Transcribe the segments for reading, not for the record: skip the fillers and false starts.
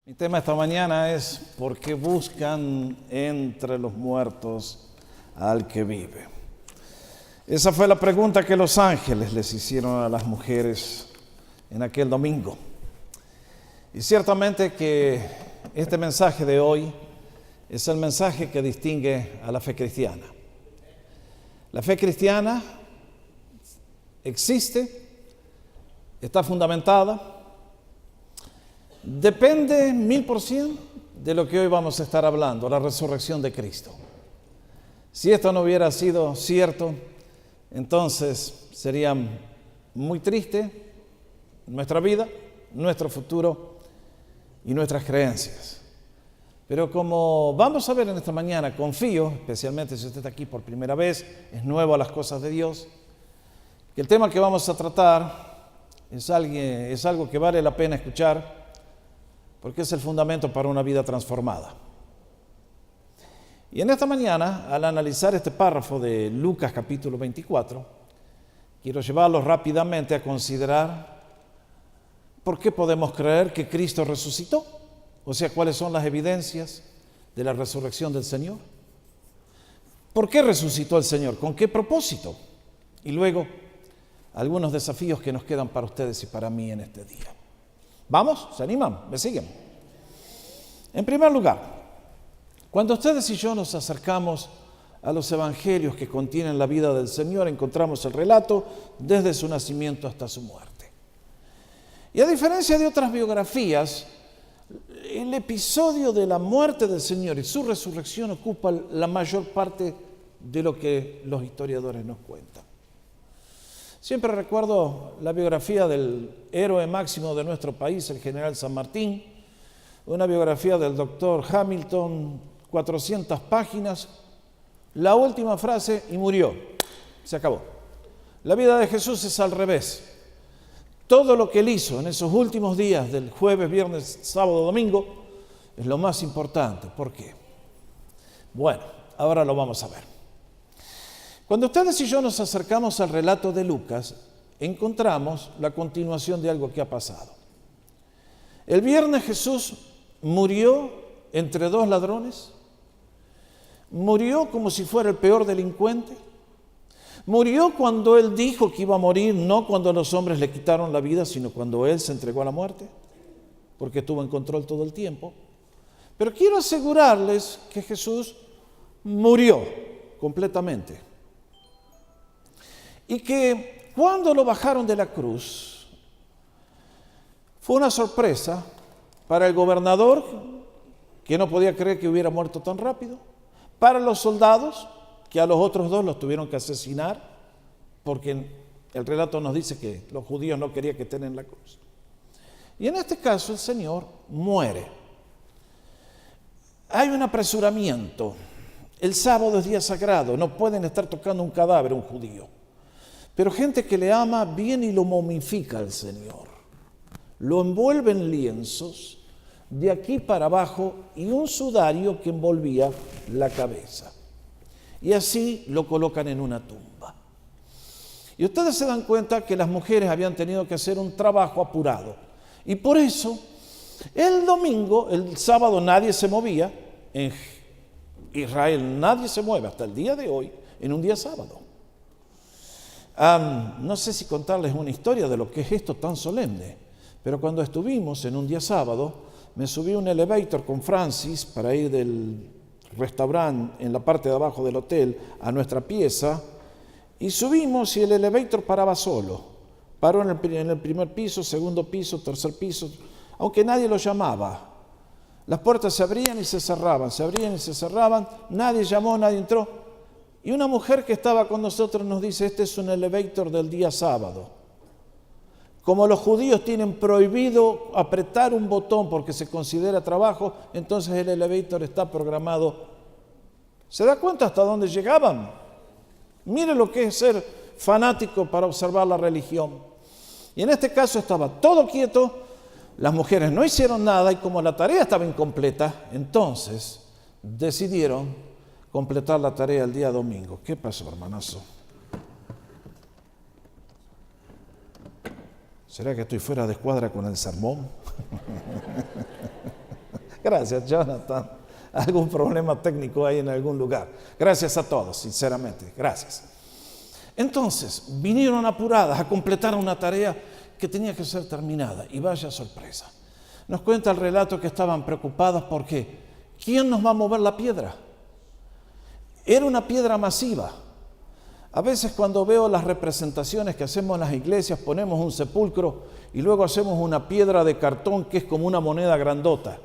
Mi tema esta mañana es ¿por qué buscan entre los muertos al que vive? Esa fue la pregunta que los ángeles les hicieron a las mujeres en aquel domingo. Y ciertamente que este mensaje de hoy es el mensaje que distingue a la fe cristiana. La fe cristiana existe, está fundamentada, depende 1000% de lo que hoy vamos a estar hablando, la resurrección de Cristo. Si esto no hubiera sido cierto, entonces sería muy triste nuestra vida, nuestro futuro y nuestras creencias. Pero como vamos a ver en esta mañana, confío, especialmente si usted está aquí por primera vez, es nuevo a las cosas de Dios, que el tema que vamos a tratar es algo que vale la pena escuchar, porque es el fundamento para una vida transformada. Y en esta mañana, al analizar este párrafo de Lucas capítulo 24, quiero llevarlos rápidamente a considerar por qué podemos creer que Cristo resucitó, o sea, cuáles son las evidencias de la resurrección del Señor. ¿Por qué resucitó el Señor? ¿Con qué propósito? Y luego, algunos desafíos que nos quedan para ustedes y para mí en este día. ¿Vamos? ¿Se animan? ¿Me siguen? En primer lugar, cuando ustedes y yo nos acercamos a los evangelios que contienen la vida del Señor, encontramos el relato desde su nacimiento hasta su muerte. Y a diferencia de otras biografías, el episodio de la muerte del Señor y su resurrección ocupa la mayor parte de lo que los historiadores nos cuentan. Siempre recuerdo la biografía del héroe máximo de nuestro país, el general San Martín, una biografía del doctor Hamilton, 400 páginas, la última frase y murió, se acabó. La vida de Jesús es al revés. Todo lo que él hizo en esos últimos días del jueves, viernes, sábado, domingo, es lo más importante. ¿Por qué? Bueno, ahora lo vamos a ver. Cuando ustedes y yo nos acercamos al relato de Lucas, encontramos la continuación de algo que ha pasado. El viernes Jesús murió entre dos ladrones, murió como si fuera el peor delincuente, murió cuando él dijo que iba a morir, no cuando los hombres le quitaron la vida, sino cuando él se entregó a la muerte, porque estuvo en control todo el tiempo. Pero quiero asegurarles que Jesús murió completamente. Y que cuando lo bajaron de la cruz, fue una sorpresa para el gobernador, que no podía creer que hubiera muerto tan rápido, para los soldados, que a los otros dos los tuvieron que asesinar, porque el relato nos dice que los judíos no querían que estén en la cruz. Y en este caso el Señor muere. Hay un apresuramiento. El sábado es día sagrado, no pueden estar tocando un cadáver, un judío. Pero gente que le ama viene y lo momifica al Señor. Lo envuelve en lienzos de aquí para abajo y un sudario que envolvía la cabeza. Y así lo colocan en una tumba. Y ustedes se dan cuenta que las mujeres habían tenido que hacer un trabajo apurado. Y por eso, el sábado nadie se movía. En Israel nadie se mueve hasta el día de hoy en un día sábado. No sé si contarles una historia de lo que es esto tan solemne, pero cuando estuvimos en un día sábado, me subí a un elevator con Francis para ir del restaurante en la parte de abajo del hotel a nuestra pieza, y subimos y el elevator paraba solo. Paró en el primer piso, segundo piso, tercer piso, aunque nadie lo llamaba. Las puertas se abrían y se cerraban, nadie llamó, nadie entró. Y una mujer que estaba con nosotros nos dice, este es un elevator del día sábado. Como los judíos tienen prohibido apretar un botón porque se considera trabajo, entonces el elevator está programado. ¿Se da cuenta hasta dónde llegaban? Mire lo que es ser fanático para observar la religión. Y en este caso estaba todo quieto, las mujeres no hicieron nada y como la tarea estaba incompleta, entonces decidieron completar la tarea el día domingo. ¿Qué pasó, hermanazo? ¿Será que estoy fuera de escuadra con el sermón? Gracias, Jonathan. Algún problema técnico hay en algún lugar. Gracias a todos, sinceramente. Gracias. Entonces, vinieron apuradas a completar una tarea que tenía que ser terminada. Y vaya sorpresa. Nos cuenta el relato que estaban preocupados porque ¿quién nos va a mover la piedra? Era una piedra masiva. A veces cuando veo las representaciones que hacemos en las iglesias, ponemos un sepulcro y luego hacemos una piedra de cartón que es como una moneda grandota.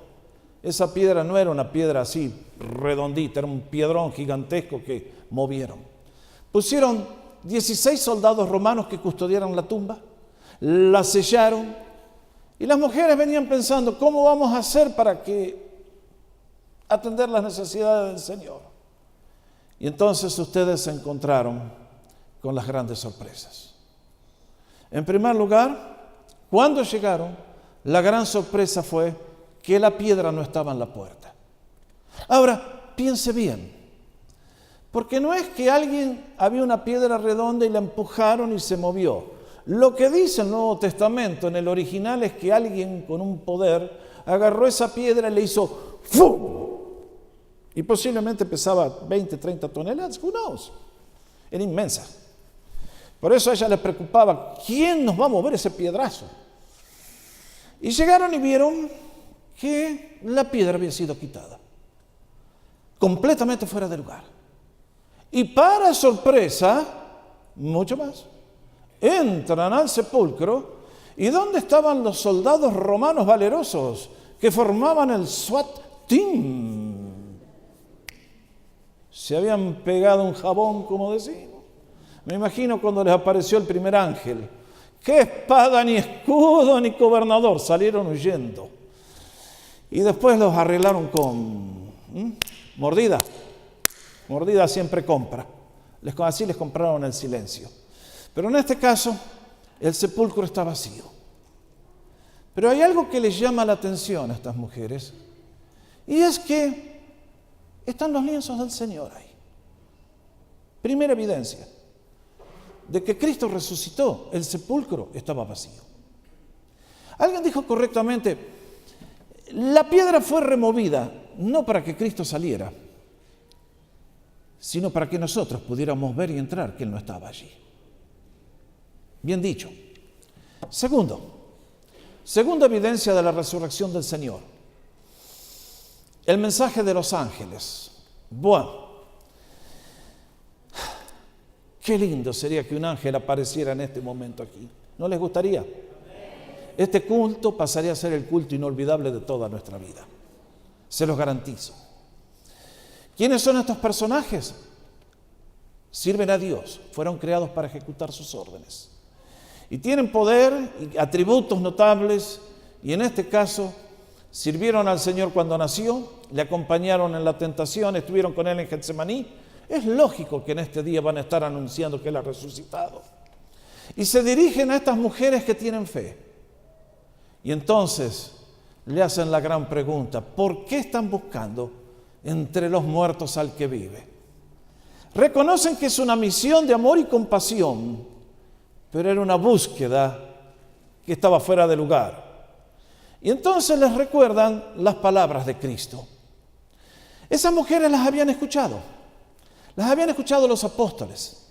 Esa piedra no era una piedra así redondita, era un piedrón gigantesco que movieron. Pusieron 16 soldados romanos que custodiaran la tumba, la sellaron y las mujeres venían pensando, ¿cómo vamos a hacer para atender las necesidades del Señor? Y entonces ustedes se encontraron con las grandes sorpresas. En primer lugar, cuando llegaron, la gran sorpresa fue que la piedra no estaba en la puerta. Ahora, piense bien, porque no es que había una piedra redonda y la empujaron y se movió. Lo que dice el Nuevo Testamento en el original es que alguien con un poder agarró esa piedra y le hizo ¡fum! Y posiblemente pesaba 20, 30 toneladas, who knows? Era inmensa. Por eso a ella le preocupaba, ¿quién nos va a mover ese piedrazo? Y llegaron y vieron que la piedra había sido quitada, completamente fuera de lugar. Y para sorpresa, mucho más, entran al sepulcro y ¿dónde estaban los soldados romanos valerosos que formaban el SWAT team? Se habían pegado un jabón, como decimos. Me imagino cuando les apareció el primer ángel. ¡Qué espada, ni escudo, ni gobernador! Salieron huyendo. Y después los arreglaron con mordida. Mordida siempre compra. Así les compraron el silencio. Pero en este caso, el sepulcro está vacío. Pero hay algo que les llama la atención a estas mujeres. Y es que están los lienzos del Señor ahí. Primera evidencia de que Cristo resucitó, el sepulcro estaba vacío. Alguien dijo correctamente, la piedra fue removida no para que Cristo saliera, sino para que nosotros pudiéramos ver y entrar que Él no estaba allí. Bien dicho. Segunda evidencia de la resurrección del Señor. El mensaje de los ángeles. Bueno, qué lindo sería que un ángel apareciera en este momento aquí. ¿No les gustaría? Este culto pasaría a ser el culto inolvidable de toda nuestra vida. Se los garantizo. ¿Quiénes son estos personajes? Sirven a Dios, fueron creados para ejecutar sus órdenes. Y tienen poder y atributos notables, y en este caso sirvieron al Señor cuando nació, le acompañaron en la tentación, estuvieron con Él en Getsemaní. Es lógico que en este día van a estar anunciando que Él ha resucitado. Y se dirigen a estas mujeres que tienen fe. Y entonces le hacen la gran pregunta, ¿por qué están buscando entre los muertos al que vive? Reconocen que es una misión de amor y compasión, pero era una búsqueda que estaba fuera de lugar. Y entonces les recuerdan las palabras de Cristo. Esas mujeres las habían escuchado los apóstoles.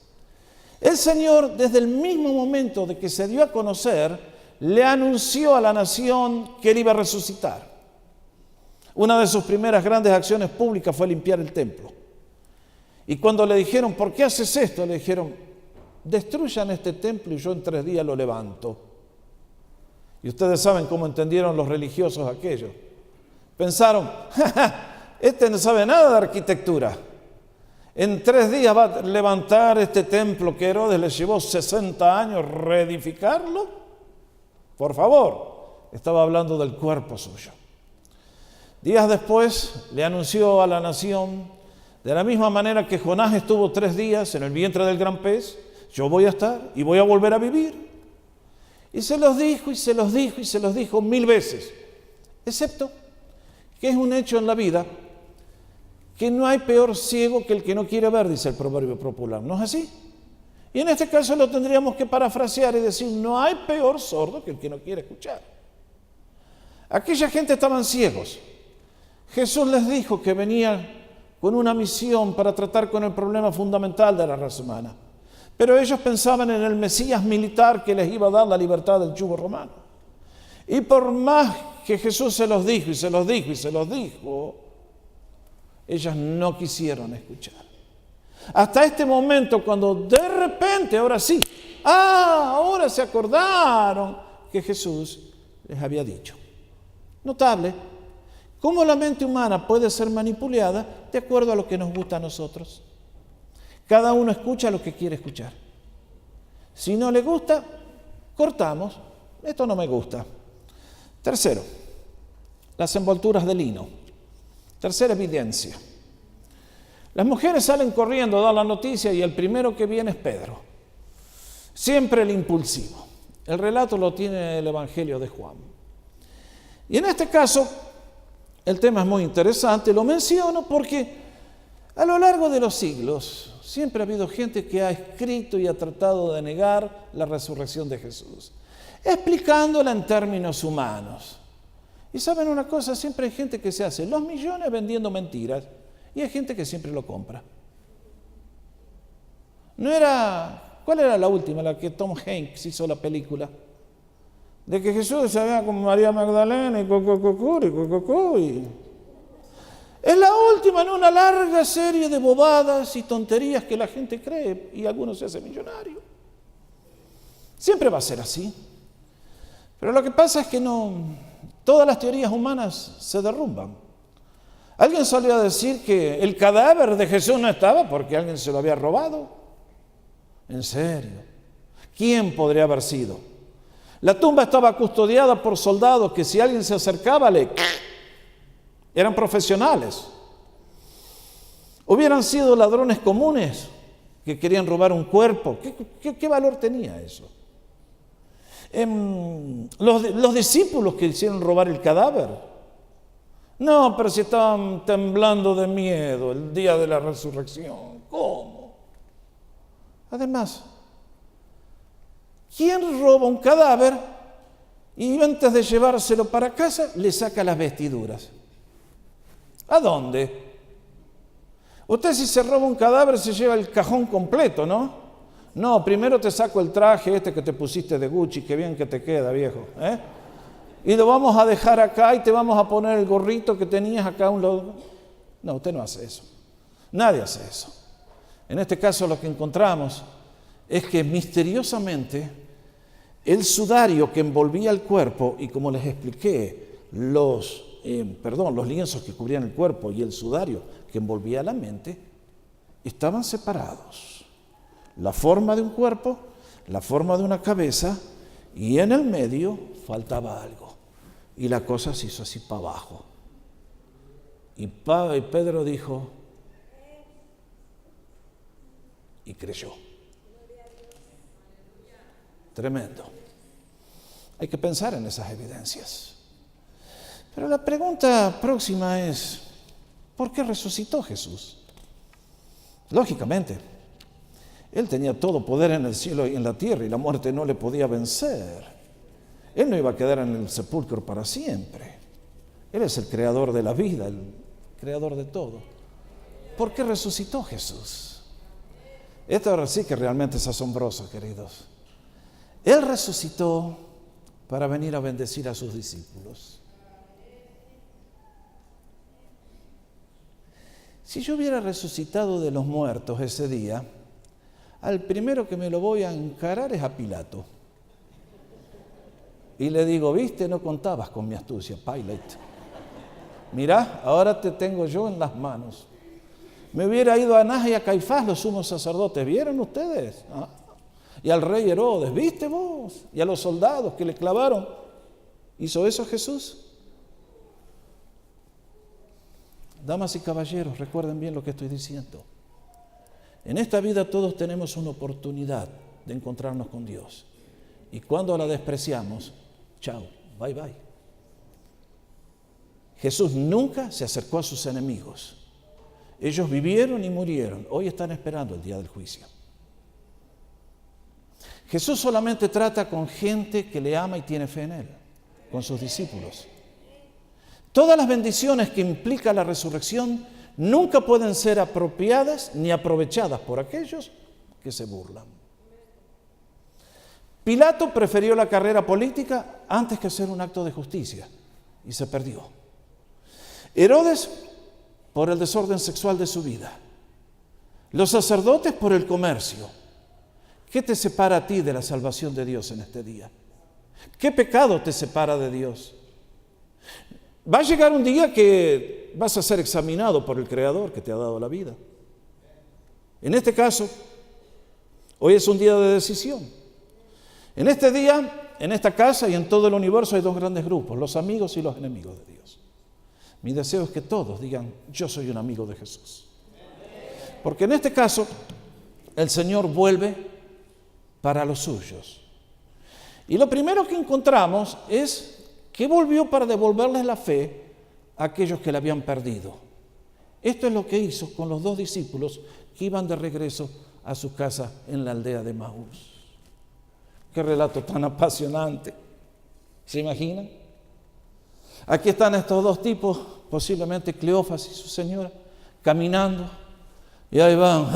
El Señor, desde el mismo momento de que se dio a conocer, le anunció a la nación que Él iba a resucitar. Una de sus primeras grandes acciones públicas fue limpiar el templo. Y cuando le dijeron, ¿por qué haces esto? Le dijeron, destruyan este templo y yo en 3 días lo levanto. Y ustedes saben cómo entendieron los religiosos aquello. Pensaron, este no sabe nada de arquitectura. En 3 días va a levantar este templo que Herodes le llevó 60 años reedificarlo. Por favor, estaba hablando del cuerpo suyo. Días después le anunció a la nación, de la misma manera que Jonás estuvo 3 días en el vientre del gran pez, yo voy a estar y voy a volver a vivir. Y se los dijo, y se los dijo, y se los dijo 1000 veces. Excepto que es un hecho en la vida que no hay peor ciego que el que no quiere ver, dice el proverbio popular. ¿No es así? Y en este caso lo tendríamos que parafrasear y decir, no hay peor sordo que el que no quiere escuchar. Aquella gente estaban ciegos. Jesús les dijo que venía con una misión para tratar con el problema fundamental de la raza humana. Pero ellos pensaban en el Mesías militar que les iba a dar la libertad del yugo romano. Y por más que Jesús se los dijo y se los dijo y se los dijo, ellos no quisieron escuchar. Hasta este momento, cuando de repente, ahora sí, ahora se acordaron que Jesús les había dicho. Notable cómo la mente humana puede ser manipulada de acuerdo a lo que nos gusta a nosotros. Cada uno escucha lo que quiere escuchar. Si no le gusta, cortamos. Esto no me gusta. Tercero, las envolturas de lino. Tercera evidencia. Las mujeres salen corriendo a dar la noticia y el primero que viene es Pedro. Siempre el impulsivo. El relato lo tiene el Evangelio de Juan. Y en este caso, el tema es muy interesante. Lo menciono porque a lo largo de los siglos siempre ha habido gente que ha escrito y ha tratado de negar la resurrección de Jesús, explicándola en términos humanos. Y saben una cosa, siempre hay gente que se hace los millones vendiendo mentiras y hay gente que siempre lo compra. ¿Cuál era la última? La que Tom Hanks hizo la película. De que Jesús se veía con María Magdalena y y es la última en una larga serie de bobadas y tonterías que la gente cree y algunos se hacen millonarios. Siempre va a ser así. Pero lo que pasa es que todas las teorías humanas se derrumban. Alguien solía decir que el cadáver de Jesús no estaba porque alguien se lo había robado. ¿En serio? ¿Quién podría haber sido? La tumba estaba custodiada por soldados que si alguien se acercaba eran profesionales. Hubieran sido ladrones comunes que querían robar un cuerpo. ¿Qué valor tenía eso? Los discípulos que hicieron robar el cadáver. No, pero si estaban temblando de miedo el día de la resurrección. ¿Cómo? Además, ¿quién roba un cadáver y antes de llevárselo para casa le saca las vestiduras? ¿A dónde? Usted si se roba un cadáver se lleva el cajón completo, ¿no? No, primero te saco el traje que te pusiste de Gucci, qué bien que te queda, viejo, ¿eh? Y lo vamos a dejar acá y te vamos a poner el gorrito que tenías acá a un lado. No, usted no hace eso. Nadie hace eso. En este caso lo que encontramos es que misteriosamente el sudario que envolvía el cuerpo, y como les expliqué, los lienzos que cubrían el cuerpo y el sudario que envolvía la mente, estaban separados. La forma de un cuerpo, la forma de una cabeza, y en el medio faltaba algo. Y la cosa se hizo así para abajo. Y Pedro dijo, y creyó. Tremendo. Hay que pensar en esas evidencias. Pero la pregunta próxima es, ¿por qué resucitó Jesús? Lógicamente, Él tenía todo poder en el cielo y en la tierra y la muerte no le podía vencer. Él no iba a quedar en el sepulcro para siempre. Él es el creador de la vida, el creador de todo. ¿Por qué resucitó Jesús? Esto ahora sí que realmente es asombroso, queridos. Él resucitó para venir a bendecir a sus discípulos. Si yo hubiera resucitado de los muertos ese día, al primero que me lo voy a encarar es a Pilato. Y le digo, viste, no contabas con mi astucia, Pilate. Mirá, ahora te tengo yo en las manos. Me hubiera ido a Anás y a Caifás, los sumos sacerdotes. ¿Vieron ustedes? Y al rey Herodes, ¿viste vos? Y a los soldados que le clavaron. ¿Hizo eso Jesús? Damas y caballeros, recuerden bien lo que estoy diciendo. En esta vida todos tenemos una oportunidad de encontrarnos con Dios. Y cuando la despreciamos, chao, bye bye. Jesús nunca se acercó a sus enemigos. Ellos vivieron y murieron. Hoy están esperando el día del juicio. Jesús solamente trata con gente que le ama y tiene fe en Él, con sus discípulos. Todas las bendiciones que implica la resurrección nunca pueden ser apropiadas ni aprovechadas por aquellos que se burlan. Pilato prefirió la carrera política antes que hacer un acto de justicia y se perdió. Herodes por el desorden sexual de su vida. Los sacerdotes por el comercio. ¿Qué te separa a ti de la salvación de Dios en este día? ¿Qué pecado te separa de Dios? Va a llegar un día que vas a ser examinado por el Creador que te ha dado la vida. En este caso, hoy es un día de decisión. En este día, en esta casa y en todo el universo hay dos grandes grupos, los amigos y los enemigos de Dios. Mi deseo es que todos digan, yo soy un amigo de Jesús. Porque en este caso, el Señor vuelve para los suyos. Y lo primero que encontramos es que volvió para devolverles la fe a aquellos que la habían perdido. Esto es lo que hizo con los 2 discípulos que iban de regreso a su casa en la aldea de Maús. Qué relato tan apasionante. ¿Se imaginan? Aquí están estos 2 tipos, posiblemente Cleofas y su señora, caminando, y ahí van.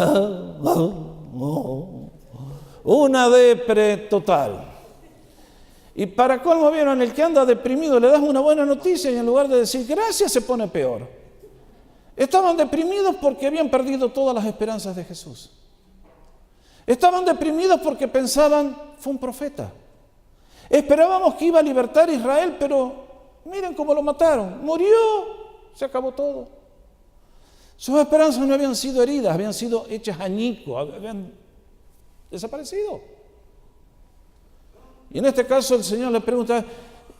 Una depre total. Y para colmo, vieron, el que anda deprimido le das una buena noticia y en lugar de decir gracias se pone peor. Estaban deprimidos porque habían perdido todas las esperanzas de Jesús. Estaban deprimidos porque pensaban, fue un profeta. Esperábamos que iba a libertar a Israel, pero miren cómo lo mataron. Murió, se acabó todo. Sus esperanzas no habían sido heridas, habían sido hechas añicos, habían desaparecido. Y en este caso el Señor le pregunta,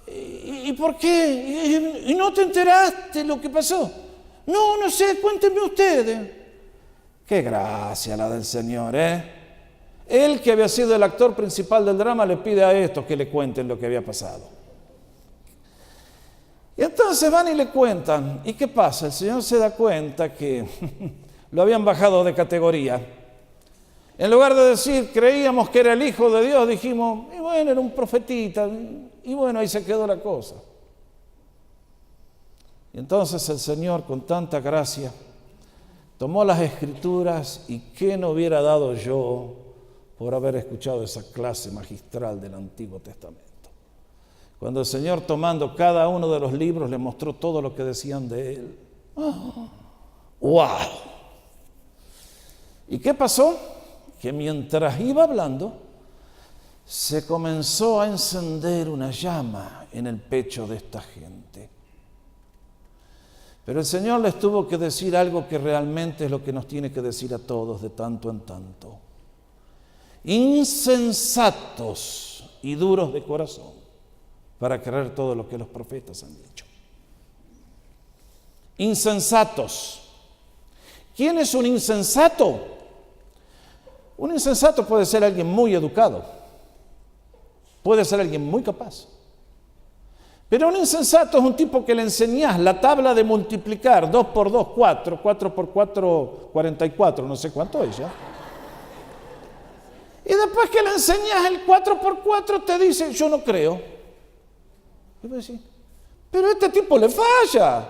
¿y por qué? ¿Y no te enteraste lo que pasó? No sé, cuéntenme ustedes. Qué gracia la del Señor, ¿eh? Él, que había sido el actor principal del drama, le pide a estos que le cuenten lo que había pasado. Y entonces van y le cuentan. ¿Y qué pasa? El Señor se da cuenta que lo habían bajado de categoría. En lugar de decir, creíamos que era el Hijo de Dios, dijimos, y bueno, era un profetita, y bueno, ahí se quedó la cosa. Y entonces el Señor, con tanta gracia, tomó las Escrituras y ¿qué no hubiera dado yo por haber escuchado esa clase magistral del Antiguo Testamento? Cuando el Señor, tomando cada uno de los libros, le mostró todo lo que decían de Él. ¡Wow! ¿Y qué pasó? Que mientras iba hablando, se comenzó a encender una llama en el pecho de esta gente. Pero el Señor les tuvo que decir algo que realmente es lo que nos tiene que decir a todos de tanto en tanto. Insensatos y duros de corazón para creer todo lo que los profetas han dicho. Insensatos. ¿Quién es un insensato? Un insensato puede ser alguien muy educado, puede ser alguien muy capaz. Pero un insensato es un tipo que le enseñás la tabla de multiplicar, 2 por 2, 4, 4 por 4, 44, no sé cuánto es ya. Y después que le enseñas el 4 por 4 te dice, yo no creo. Y vos decís, pero a este tipo le falla.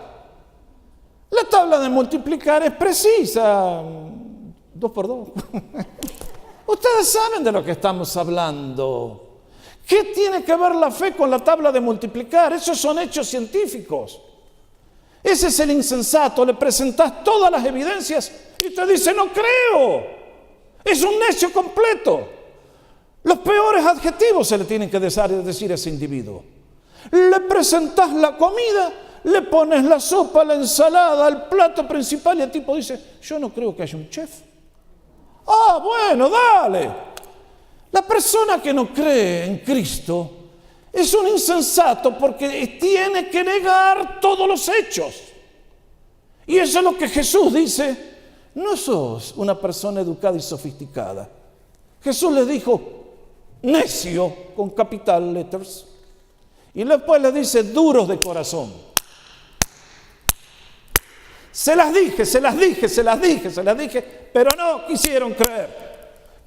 La tabla de multiplicar es precisa. 2 por 2. Ustedes saben de lo que estamos hablando. ¿Qué tiene que ver la fe con la tabla de multiplicar? Esos son hechos científicos. Ese es el insensato. Le presentás todas las evidencias y te dice, no creo. Es un necio completo. Los peores adjetivos se le tienen que decir a ese individuo. Le presentás la comida, le pones la sopa, la ensalada, el plato principal y el tipo dice, yo no creo que haya un chef. Ah, bueno, dale. La persona que no cree en Cristo es un insensato porque tiene que negar todos los hechos. Y eso es lo que Jesús dice. No sos una persona educada y sofisticada. Jesús le dijo, necio, con capital letters. Y después le dice, duros de corazón. Se las dije, pero no quisieron creer.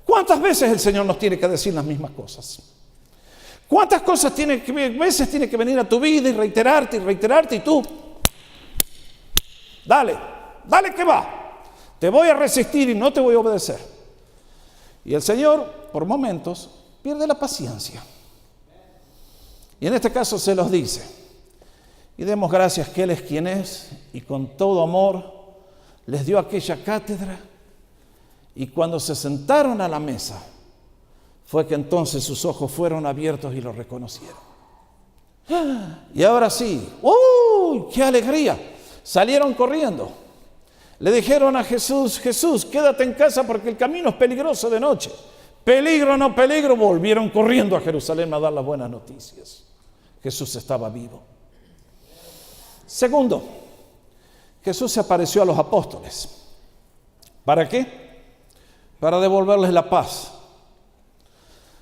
¿Cuántas veces el Señor nos tiene que decir las mismas cosas? ¿Cuántas veces tiene que venir a tu vida y reiterarte y tú dale que va. Te voy a resistir y no te voy a obedecer. Y el Señor, por momentos, pierde la paciencia. Y en este caso se los dice. Y demos gracias que Él es quien es, y con todo amor les dio aquella cátedra. Y cuando se sentaron a la mesa, fue que entonces sus ojos fueron abiertos y lo reconocieron. Y ahora sí, ¡uy, qué alegría! Salieron corriendo. Le dijeron a Jesús, Jesús, quédate en casa porque el camino es peligroso de noche. Peligro, no peligro. Volvieron corriendo a Jerusalén a dar las buenas noticias. Jesús estaba vivo. Segundo, Jesús se apareció a los apóstoles. ¿Para qué? Para devolverles la paz.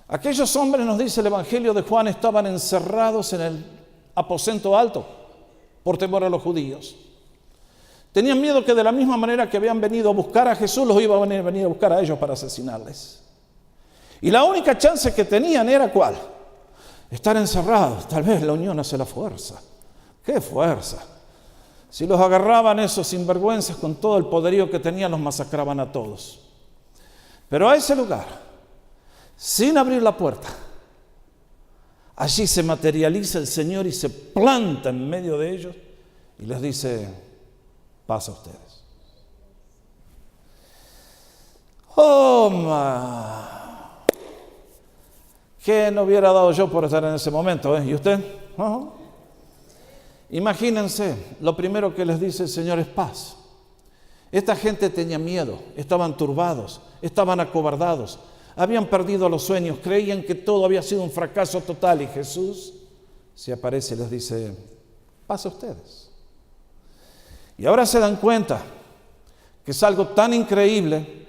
Aquellos hombres, nos dice el Evangelio de Juan, estaban encerrados en el aposento alto por temor a los judíos. Tenían miedo que de la misma manera que habían venido a buscar a Jesús, los iban a venir a buscar a ellos para asesinarles. Y la única chance que tenían era ¿cuál? Estar encerrados. Tal vez la unión hace la fuerza. ¡Qué fuerza! Si los agarraban esos sinvergüenzas con todo el poderío que tenían, los masacraban a todos. Pero a ese lugar, sin abrir la puerta, allí se materializa el Señor y se planta en medio de ellos y les dice, paz a ustedes. ¡Oh, ¿qué no hubiera dado yo por estar en ese momento? ¿Y usted? Imagínense, lo primero que les dice el Señor es paz. Esta gente tenía miedo, estaban turbados, estaban acobardados, habían perdido los sueños, creían que todo había sido un fracaso total y Jesús se aparece y les dice, paz a ustedes. Y ahora se dan cuenta que es algo tan increíble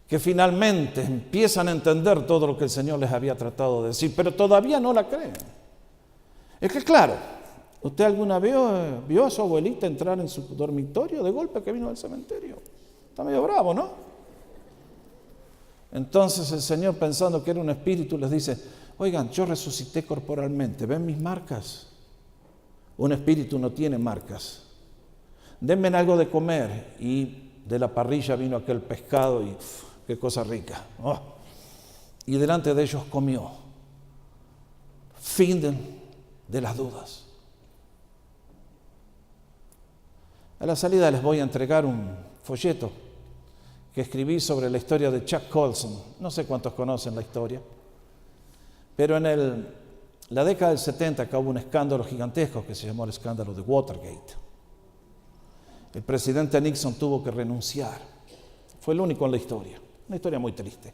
que finalmente empiezan a entender todo lo que el Señor les había tratado de decir, pero todavía no la creen. Es que claro, ¿usted alguna vez vio a su abuelita entrar en su dormitorio de golpe que vino del cementerio? Está medio bravo, ¿no? Entonces el Señor, pensando que era un espíritu, les dice, oigan, yo resucité corporalmente, ¿ven mis marcas? Un espíritu no tiene marcas. Denme algo de comer. Y de la parrilla vino aquel pescado y qué cosa rica. Oh. Y delante de ellos comió. Fin de las dudas. A la salida les voy a entregar un folleto que escribí sobre la historia de Chuck Colson. No sé cuántos conocen la historia, pero en la década del 70 acá hubo un escándalo gigantesco que se llamó el escándalo de Watergate. El presidente Nixon tuvo que renunciar. Fue el único en la historia. Una historia muy triste.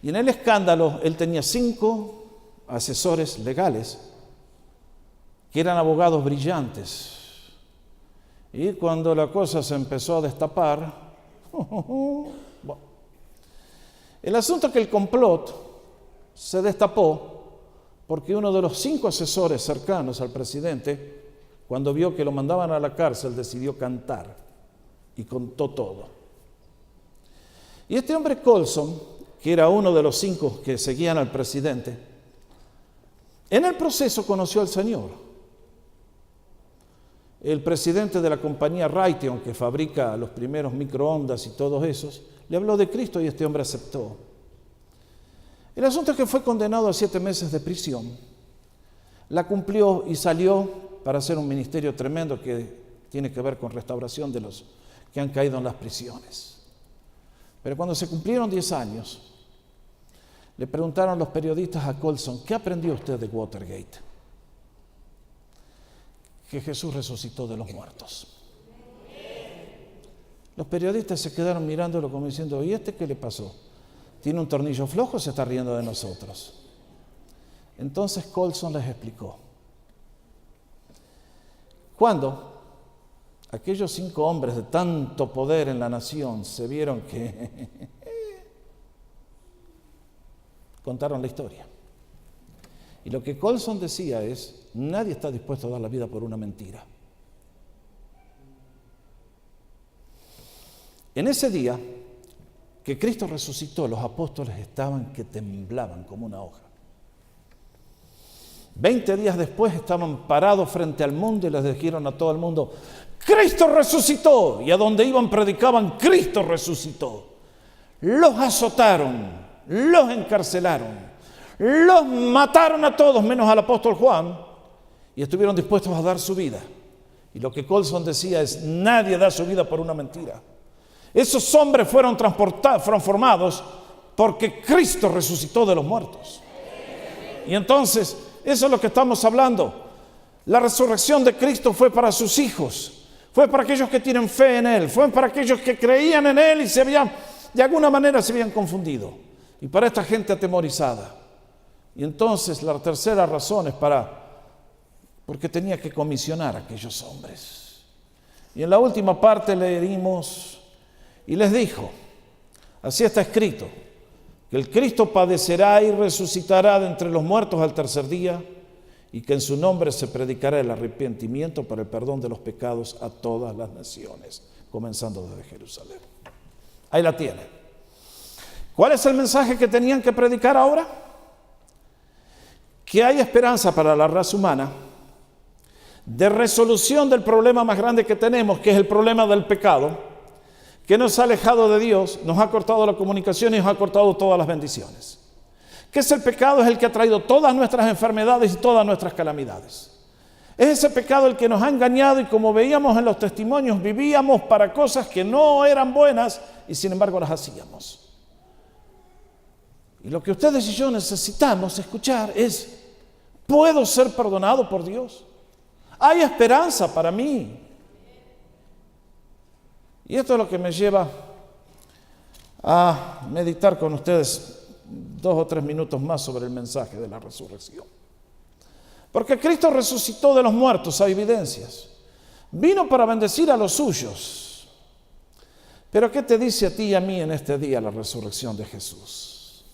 Y en el escándalo él tenía 5 asesores legales que eran abogados brillantes. Y cuando la cosa se empezó a destapar, bueno, el asunto es que el complot se destapó porque uno de los 5 asesores cercanos al presidente, cuando vio que lo mandaban a la cárcel, decidió cantar y contó todo. Y este hombre Colson, que era uno de los 5 que seguían al presidente, en el proceso conoció al Señor. El presidente de la compañía Raytheon, que fabrica los primeros microondas y todos esos, le habló de Cristo y este hombre aceptó. El asunto es que fue condenado a 7 meses de prisión. La cumplió y salió para hacer un ministerio tremendo que tiene que ver con restauración de los que han caído en las prisiones. Pero cuando se cumplieron 10 años, le preguntaron los periodistas a Colson, ¿qué aprendió usted de Watergate? Que Jesús resucitó de los muertos. Los periodistas se quedaron mirándolo como diciendo, ¿y este qué le pasó? ¿Tiene un tornillo flojo o se está riendo de nosotros? Entonces Colson les explicó. Cuando aquellos 5 hombres de tanto poder en la nación se vieron que contaron la historia. Y lo que Colson decía es, nadie está dispuesto a dar la vida por una mentira. En ese día que Cristo resucitó, los apóstoles estaban que temblaban como una hoja. 20 días después estaban parados frente al mundo y les dijeron a todo el mundo: Cristo resucitó. Y a donde iban predicaban: Cristo resucitó. Los azotaron, los encarcelaron, los mataron a todos menos al apóstol Juan, y estuvieron dispuestos a dar su vida. Y lo que Colson decía es: nadie da su vida por una mentira. Esos hombres fueron formados porque Cristo resucitó de los muertos. Y entonces, eso es lo que estamos hablando. La resurrección de Cristo fue para sus hijos, fue para aquellos que tienen fe en Él, fue para aquellos que creían en Él y de alguna manera se habían confundido. Y para esta gente atemorizada. Y entonces la tercera razón es porque tenía que comisionar a aquellos hombres. Y en la última parte leímos: y les dijo, así está escrito, que el Cristo padecerá y resucitará de entre los muertos al tercer día, y que en su nombre se predicará el arrepentimiento para el perdón de los pecados a todas las naciones, comenzando desde Jerusalén. Ahí la tiene. ¿Cuál es el mensaje que tenían que predicar ahora? Que hay esperanza para la raza humana, de resolución del problema más grande que tenemos, que es el problema del pecado, que nos ha alejado de Dios, nos ha cortado la comunicación y nos ha cortado todas las bendiciones. ¿Qué es el pecado? Es el que ha traído todas nuestras enfermedades y todas nuestras calamidades. Es ese pecado el que nos ha engañado y, como veíamos en los testimonios, vivíamos para cosas que no eran buenas y sin embargo las hacíamos. Y lo que ustedes y yo necesitamos escuchar es: ¿puedo ser perdonado por Dios? Hay esperanza para mí. Y esto es lo que me lleva a meditar con ustedes 2 o 3 minutos más sobre el mensaje de la resurrección. Porque Cristo resucitó de los muertos, hay evidencias. Vino para bendecir a los suyos. Pero ¿qué te dice a ti y a mí en este día la resurrección de Jesús?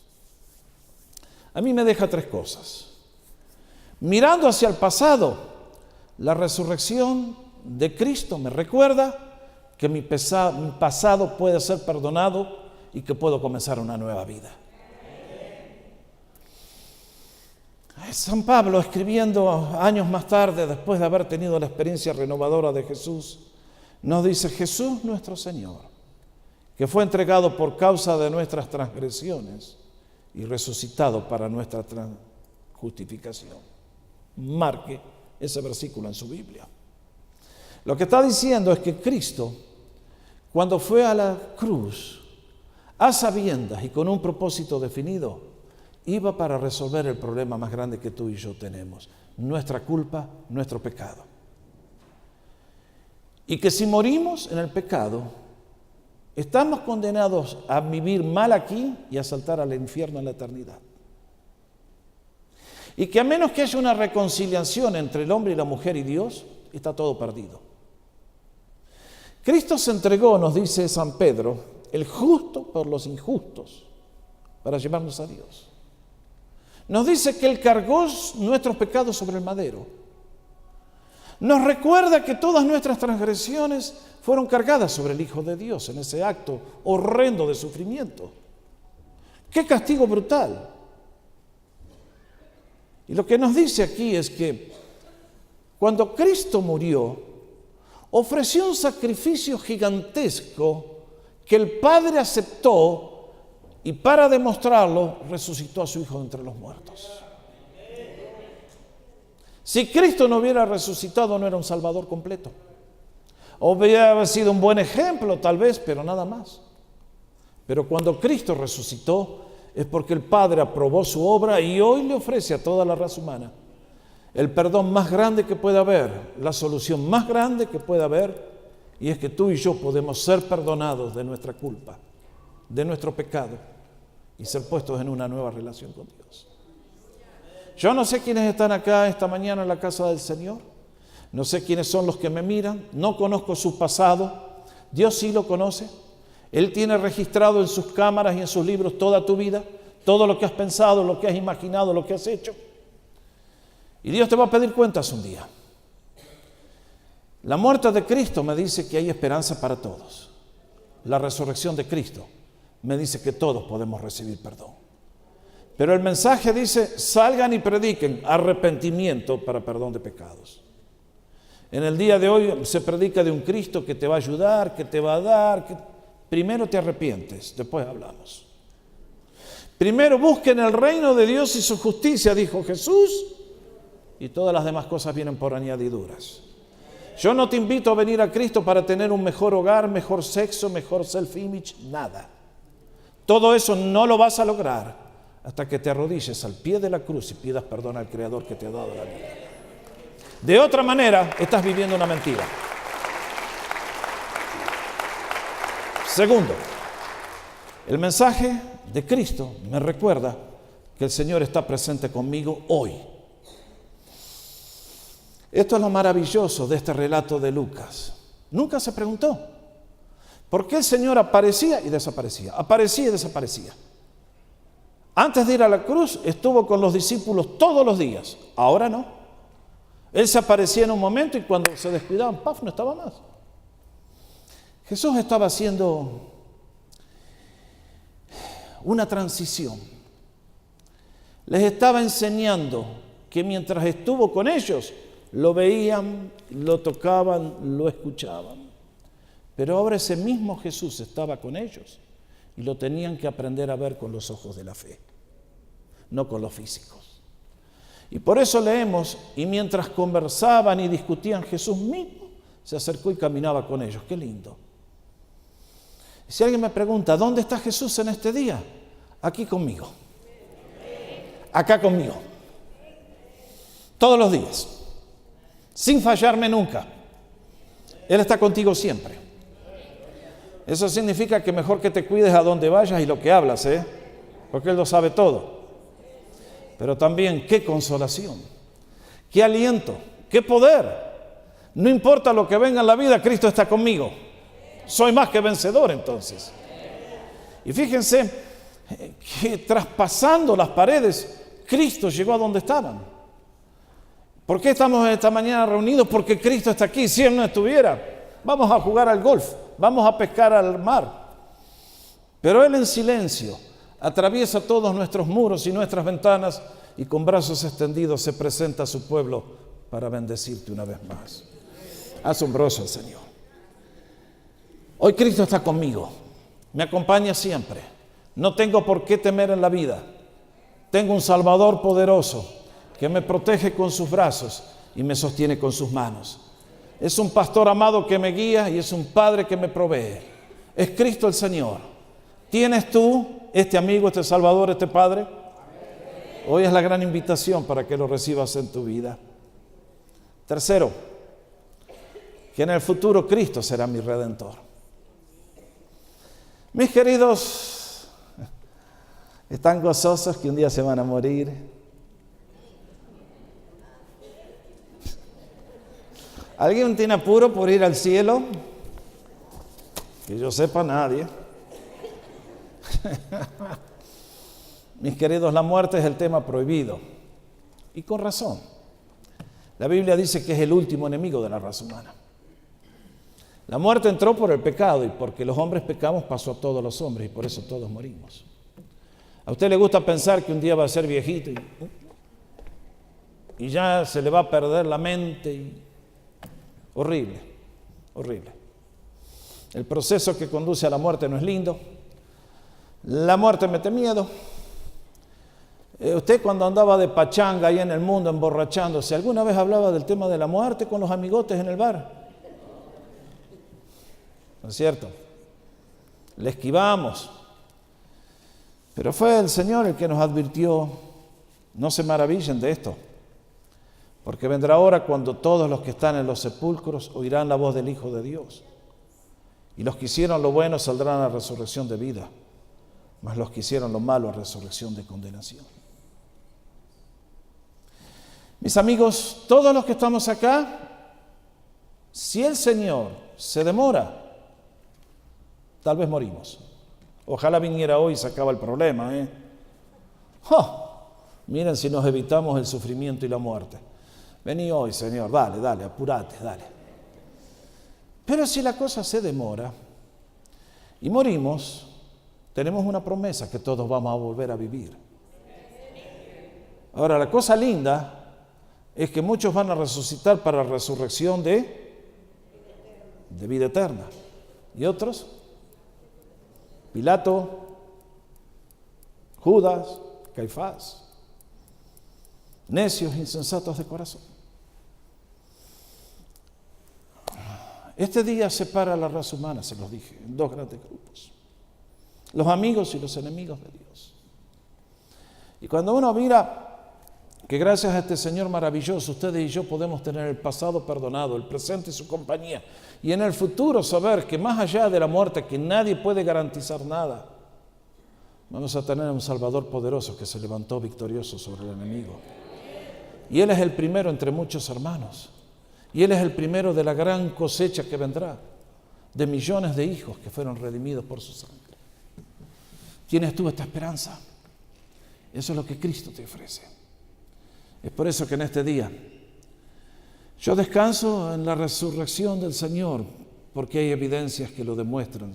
A mí me deja 3 cosas. Mirando hacia el pasado, la resurrección de Cristo me recuerda que mi pasado puede ser perdonado y que puedo comenzar una nueva vida. San Pablo, escribiendo años más tarde, después de haber tenido la experiencia renovadora de Jesús, nos dice: Jesús nuestro Señor, que fue entregado por causa de nuestras transgresiones y resucitado para nuestra justificación. Marque ese versículo en su Biblia. Lo que está diciendo es que Cristo, cuando fue a la cruz, a sabiendas y con un propósito definido, iba para resolver el problema más grande que tú y yo tenemos: nuestra culpa, nuestro pecado. Y que si morimos en el pecado, estamos condenados a vivir mal aquí y a saltar al infierno en la eternidad. Y que a menos que haya una reconciliación entre el hombre y la mujer y Dios, está todo perdido. Cristo se entregó, nos dice San Pedro, el justo por los injustos, para llevarnos a Dios. Nos dice que Él cargó nuestros pecados sobre el madero. Nos recuerda que todas nuestras transgresiones fueron cargadas sobre el Hijo de Dios en ese acto horrendo de sufrimiento. ¡Qué castigo brutal! Y lo que nos dice aquí es que cuando Cristo murió, ofreció un sacrificio gigantesco que el Padre aceptó, y para demostrarlo resucitó a su Hijo de entre los muertos. Si Cristo no hubiera resucitado, no era un Salvador completo. Hubiera sido un buen ejemplo tal vez, pero nada más. Pero cuando Cristo resucitó, es porque el Padre aprobó su obra y hoy le ofrece a toda la raza humana el perdón más grande que pueda haber, la solución más grande que pueda haber, y es que tú y yo podemos ser perdonados de nuestra culpa, de nuestro pecado, y ser puestos en una nueva relación con Dios. Yo no sé quiénes están acá esta mañana en la casa del Señor, no sé quiénes son los que me miran, no conozco su pasado, Dios sí lo conoce. Él tiene registrado en sus cámaras y en sus libros toda tu vida, todo lo que has pensado, lo que has imaginado, lo que has hecho. Y Dios te va a pedir cuentas un día. La muerte de Cristo me dice que hay esperanza para todos. La resurrección de Cristo me dice que todos podemos recibir perdón. Pero el mensaje dice, salgan y prediquen arrepentimiento para perdón de pecados. En el día de hoy se predica de un Cristo que te va a ayudar, que te va a dar. Primero te arrepientes, después hablamos. Primero busquen el reino de Dios y su justicia, dijo Jesús, y todas las demás cosas vienen por añadiduras. Yo no te invito a venir a Cristo para tener un mejor hogar, mejor sexo, mejor self-image, nada. Todo eso no lo vas a lograr hasta que te arrodilles al pie de la cruz y pidas perdón al Creador que te ha dado la vida. De otra manera, estás viviendo una mentira. Segundo, el mensaje de Cristo me recuerda que el Señor está presente conmigo hoy. Esto es lo maravilloso de este relato de Lucas. Nunca se preguntó por qué el Señor aparecía y desaparecía, aparecía y desaparecía. Antes de ir a la cruz estuvo con los discípulos todos los días, ahora no. Él se aparecía en un momento y cuando se descuidaban, ¡paf!, no estaba más. Jesús estaba haciendo una transición. Les estaba enseñando que mientras estuvo con ellos, lo veían, lo tocaban, lo escuchaban. Pero ahora ese mismo Jesús estaba con ellos y lo tenían que aprender a ver con los ojos de la fe, no con los físicos. Y por eso leemos, y mientras conversaban y discutían, Jesús mismo se acercó y caminaba con ellos. ¡Qué lindo! Y si alguien me pregunta, ¿dónde está Jesús en este día? Aquí conmigo. Acá conmigo. Todos los días. Sin fallarme nunca. Él está contigo siempre. Eso significa que mejor que te cuides a donde vayas y lo que hablas, porque Él lo sabe todo. Pero también qué consolación, qué aliento, qué poder. No importa lo que venga en la vida, Cristo está conmigo. Soy más que vencedor entonces. Y fíjense que traspasando las paredes, Cristo llegó a donde estaban. ¿Por qué estamos esta mañana reunidos? Porque Cristo está aquí. Si Él no estuviera, vamos a jugar al golf, vamos a pescar al mar. Pero Él en silencio atraviesa todos nuestros muros y nuestras ventanas y con brazos extendidos se presenta a su pueblo para bendecirte una vez más. Asombroso el Señor. Hoy Cristo está conmigo, me acompaña siempre. No tengo por qué temer en la vida. Tengo un Salvador poderoso que me protege con sus brazos y me sostiene con sus manos. Es un pastor amado que me guía y es un Padre que me provee. Es Cristo el Señor. ¿Tienes tú este amigo, este Salvador, este Padre? Hoy es la gran invitación para que lo recibas en tu vida. Tercero, que en el futuro Cristo será mi Redentor. Mis queridos, están gozosos que un día se van a morir. ¿Alguien tiene apuro por ir al cielo? Que yo sepa, nadie. Mis queridos, la muerte es el tema prohibido. Y con razón. La Biblia dice que es el último enemigo de la raza humana. La muerte entró por el pecado y porque los hombres pecamos pasó a todos los hombres y por eso todos morimos. ¿A usted le gusta pensar que un día va a ser viejito y ya se le va a perder la mente? Horrible, horrible. El proceso que conduce a la muerte no es lindo. La muerte mete miedo. Usted cuando andaba de pachanga ahí en el mundo emborrachándose, ¿alguna vez hablaba del tema de la muerte con los amigotes en el bar? ¿No es cierto? Le esquivamos. Pero fue el Señor el que nos advirtió, no se maravillen de esto, porque vendrá hora cuando todos los que están en los sepulcros oirán la voz del Hijo de Dios. Y los que hicieron lo bueno saldrán a la resurrección de vida, mas los que hicieron lo malo a resurrección de condenación. Mis amigos, todos los que estamos acá, si el Señor se demora, tal vez morimos. Ojalá viniera hoy y se acaba el problema. Miren si nos evitamos el sufrimiento y la muerte. Vení hoy, Señor, dale, apurate, dale. Pero si la cosa se demora y morimos, tenemos una promesa que todos vamos a volver a vivir. Ahora, la cosa linda es que muchos van a resucitar para la resurrección de vida eterna. ¿Y otros? Pilato, Judas, Caifás, necios, insensatos de corazón. Este día separa a la raza humana, se los dije, en dos grandes grupos: los amigos y los enemigos de Dios. Y cuando uno mira que gracias a este Señor maravilloso, ustedes y yo podemos tener el pasado perdonado, el presente y su compañía, y en el futuro saber que más allá de la muerte, que nadie puede garantizar nada, vamos a tener un Salvador poderoso que se levantó victorioso sobre el enemigo. Y Él es el primero entre muchos hermanos. Y Él es el primero de la gran cosecha que vendrá, de millones de hijos que fueron redimidos por su sangre. ¿Tienes tú esta esperanza? Eso es lo que Cristo te ofrece. Es por eso que en este día yo descanso en la resurrección del Señor, porque hay evidencias que lo demuestran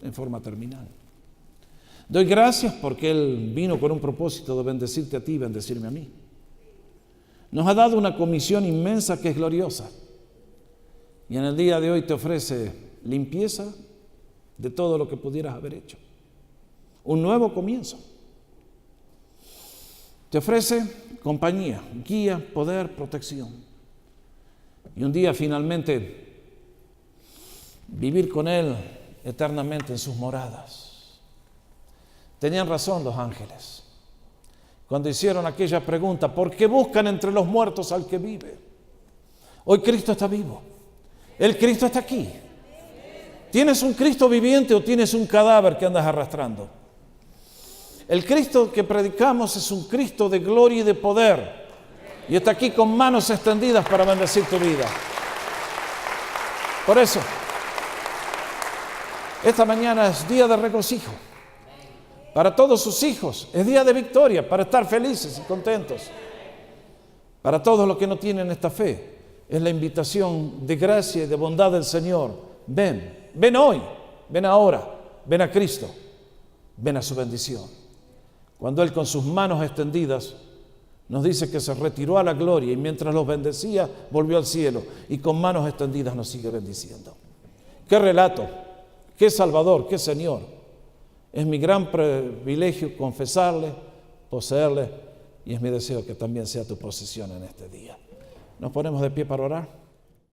en forma terminal. Doy gracias porque Él vino con un propósito de bendecirte a ti y bendecirme a mí. Nos ha dado una comisión inmensa que es gloriosa. Y en el día de hoy te ofrece limpieza de todo lo que pudieras haber hecho. Un nuevo comienzo. Te ofrece compañía, guía, poder, protección. Y un día finalmente vivir con Él eternamente en sus moradas. Tenían razón los ángeles cuando hicieron aquella pregunta: ¿por qué buscan entre los muertos al que vive? Hoy Cristo está vivo. El Cristo está aquí. ¿Tienes un Cristo viviente o tienes un cadáver que andas arrastrando? El Cristo que predicamos es un Cristo de gloria y de poder. Y está aquí con manos extendidas para bendecir tu vida. Por eso, esta mañana es día de regocijo. Para todos sus hijos es día de victoria, para estar felices y contentos. Para todos los que no tienen esta fe, es la invitación de gracia y de bondad del Señor. Ven hoy, ven ahora, ven a Cristo, ven a su bendición. Cuando Él con sus manos extendidas nos dice que se retiró a la gloria y mientras los bendecía volvió al cielo y con manos extendidas nos sigue bendiciendo. ¡Qué relato! ¡Qué Salvador! ¡Qué Señor! Es mi gran privilegio confesarle, poseerle, y es mi deseo que también sea tu posesión en este día. Nos ponemos de pie para orar.